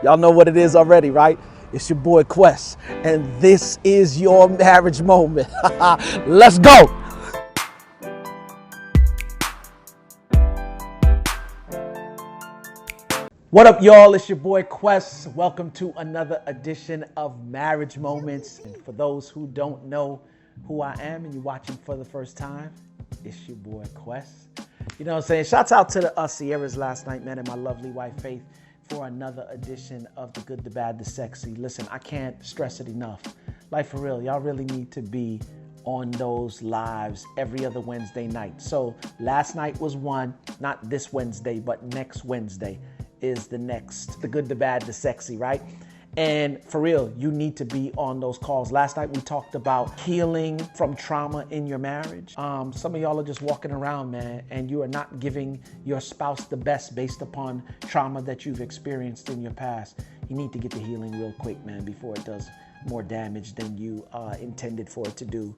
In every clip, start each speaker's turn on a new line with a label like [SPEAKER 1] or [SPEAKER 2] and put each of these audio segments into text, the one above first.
[SPEAKER 1] Y'all know what it is already, right? It's your boy Quest, and this is your marriage moment. Let's go. What up, y'all? It's your boy Quest. Welcome to another edition of Marriage Moments. And for those who don't know who I am and you're watching for the first time, it's your boy Quest. You know what I'm saying? Shouts out to the Sierras last night, man, and my lovely wife Faith for another edition of The Good, The Bad, The Sexy. Listen, I can't stress it enough. Like, for real, y'all really need to be on those lives every other Wednesday night. So last night was one, not this Wednesday, but next Wednesday is the next, The Good, The Bad, The Sexy, right? And for real, you need to be on those calls. Last night we talked about healing from trauma in your marriage. Some of y'all are just walking around, man, and you are not giving your spouse the best based upon trauma that you've experienced in your past. You need to get the healing real quick, man, before it does more damage than you intended for it to do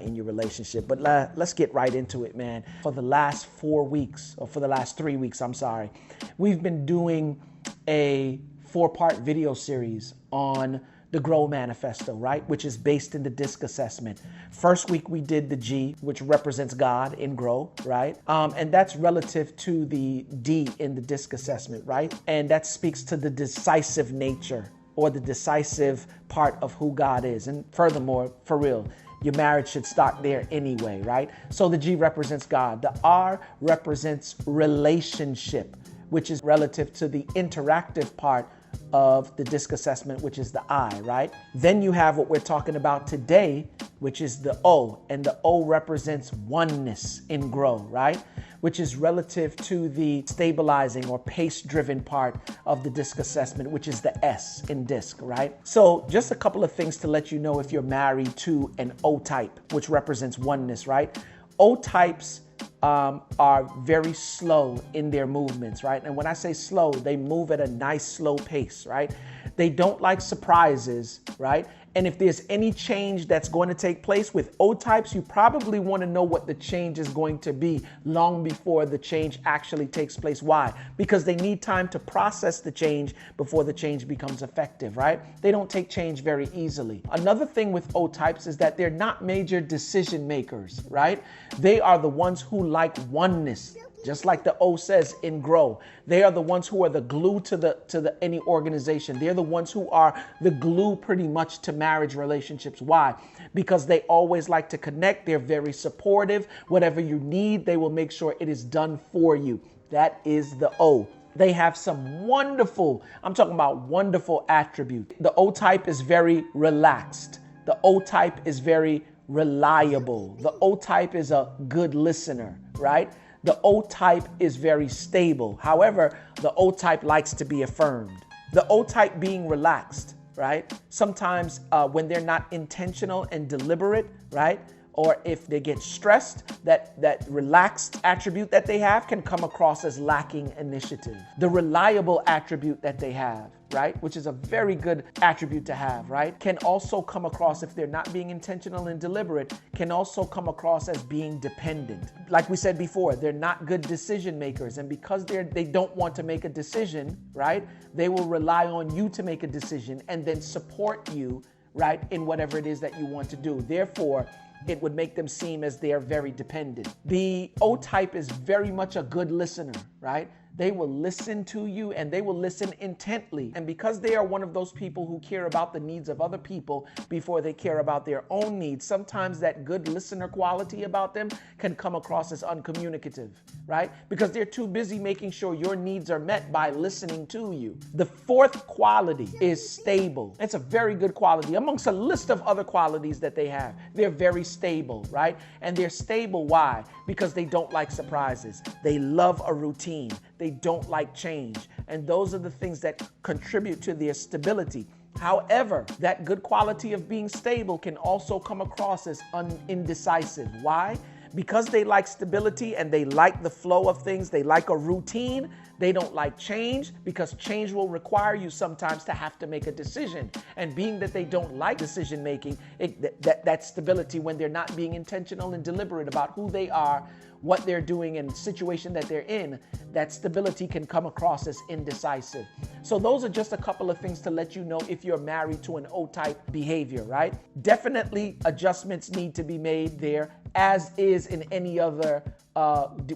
[SPEAKER 1] in your relationship. But let's get right into it, man. For the last 4 weeks, or for the last 3 weeks, I'm sorry, we've been doing a 4-part video series on the Grow Manifesto, right? Which is based in the DISC assessment. First week we did the G, which represents God in Grow, right? And that's relative to the D in the DISC assessment, right? And that speaks to the decisive nature or the decisive part of who God is. And furthermore, for real, your marriage should start there anyway, right? So the G represents God. The R represents relationship, which is relative to the interactive part of the DISC assessment, which is the I, right? Then you have what we're talking about today, which is the O, and the O represents oneness in Grow, right? Which is relative to the stabilizing or pace-driven part of the DISC assessment, which is the S in DISC, right? So just a couple of things to let you know if you're married to an O type, which represents oneness, right? O types are very slow in their movements, right? And when I say slow, they move at a nice slow pace, right? They don't like surprises, right? And if there's any change that's going to take place with O types, you probably want to know what the change is going to be long before the change actually takes place. Why? Because they need time to process the change before the change becomes effective, right? They don't take change very easily. Another thing with O types is that they're not major decision makers, right? They are the ones who like oneness. Just like the O says in Grow, they are the ones who are the glue to any organization. They're the ones who are the glue pretty much to marriage relationships. Why? Because they always like to connect. They're very supportive. Whatever you need, they will make sure it is done for you. That is the O. They have some wonderful, I'm talking about wonderful attributes. The O type is very relaxed. The O type is very reliable. The O type is a good listener, right? The O type is very stable. However, the O type likes to be affirmed. The O type being relaxed, right? Sometimes when they're not intentional and deliberate, right? Or if they get stressed, that relaxed attribute that they have can come across as lacking initiative. The reliable attribute that they have, right, which is a very good attribute to have, right, can also come across, if they're not being intentional and deliberate, can also come across as being dependent. Like we said before, they're not good decision makers, and because they don't want to make a decision, right, they will rely on you to make a decision and then support you, right, in whatever it is that you want to do. Therefore, it would make them seem as they are very dependent. The O type is very much a good listener, right? They will listen to you and they will listen intently. And because they are one of those people who care about the needs of other people before they care about their own needs, sometimes that good listener quality about them can come across as uncommunicative, right? Because they're too busy making sure your needs are met by listening to you. The fourth quality is stable. It's a very good quality amongst a list of other qualities that they have. They're very stable, right? And they're stable, why? Because they don't like surprises. They love a routine. They don't like change. And those are the things that contribute to their stability. However, that good quality of being stable can also come across as indecisive. Why? Because they like stability and they like the flow of things, they like a routine, they don't like change, because change will require you sometimes to have to make a decision. And being that they don't like decision making, that stability, when they're not being intentional and deliberate about who they are, what they're doing, and the situation that they're in, that stability can come across as indecisive. So those are just a couple of things to let you know if you're married to an O-type behavior, right? Definitely adjustments need to be made there, as is in any other,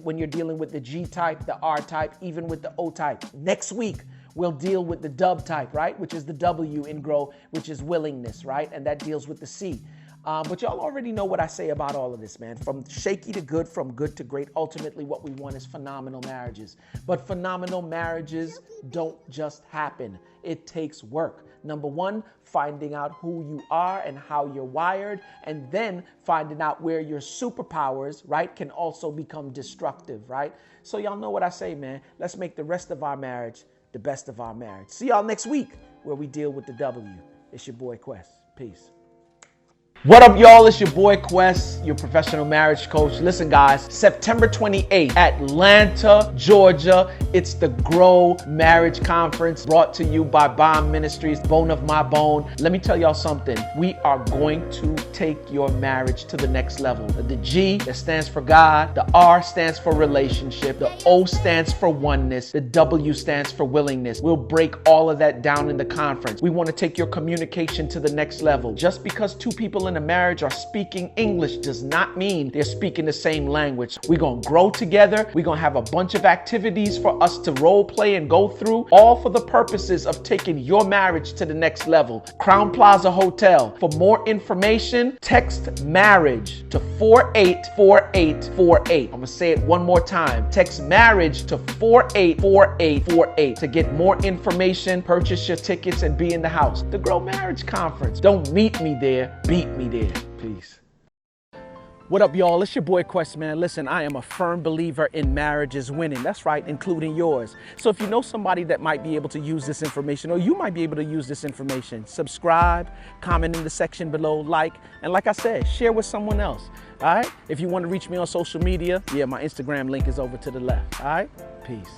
[SPEAKER 1] when you're dealing with the G-type, the R-type, even with the O-type. Next week, we'll deal with the dub type, right? Which is the W in grow, which is willingness, right? And that deals with the C. But y'all already know what I say about all of this, man. From shaky to good, from good to great. Ultimately, what we want is phenomenal marriages. But phenomenal marriages don't just happen. It takes work. Number one, finding out who you are and how you're wired, and then finding out where your superpowers, right, can also become destructive, right? So y'all know what I say, man. Let's make the rest of our marriage the best of our marriage. See y'all next week where we deal with the W. It's your boy Quest. Peace. What up, y'all? It's your boy Quest, your professional marriage coach. Listen, guys, September 28th, Atlanta, Georgia. It's the Grow Marriage Conference brought to you by Bond Ministries, Bone of My Bone. Let me tell y'all something. We are going to take your marriage to the next level. The G, that stands for God. The R stands for relationship. The O stands for oneness. The W stands for willingness. We'll break all of that down in the conference. We want to take your communication to the next level. Just because two people in a marriage are speaking English does not mean they're speaking the same language. We're going to grow together. We're going to have a bunch of activities for us to role play and go through, all for the purposes of taking your marriage to the next level. Crown Plaza Hotel. For more information, text marriage to 484848. I'm going to say it one more time. Text marriage to 484848 to get more information, purchase your tickets, and be in the house. The Grow Marriage Conference. Don't meet me there, beat me there. Peace. What up, y'all? It's your boy Quest, man. Listen, I am a firm believer in marriages winning. That's right, including yours. So if you know somebody that might be able to use this information, or you might be able to use this information, subscribe, comment in the section below, and like I said, share with someone else. All right? If you want to reach me on social media, yeah, my Instagram link is over to the left. All right? Peace.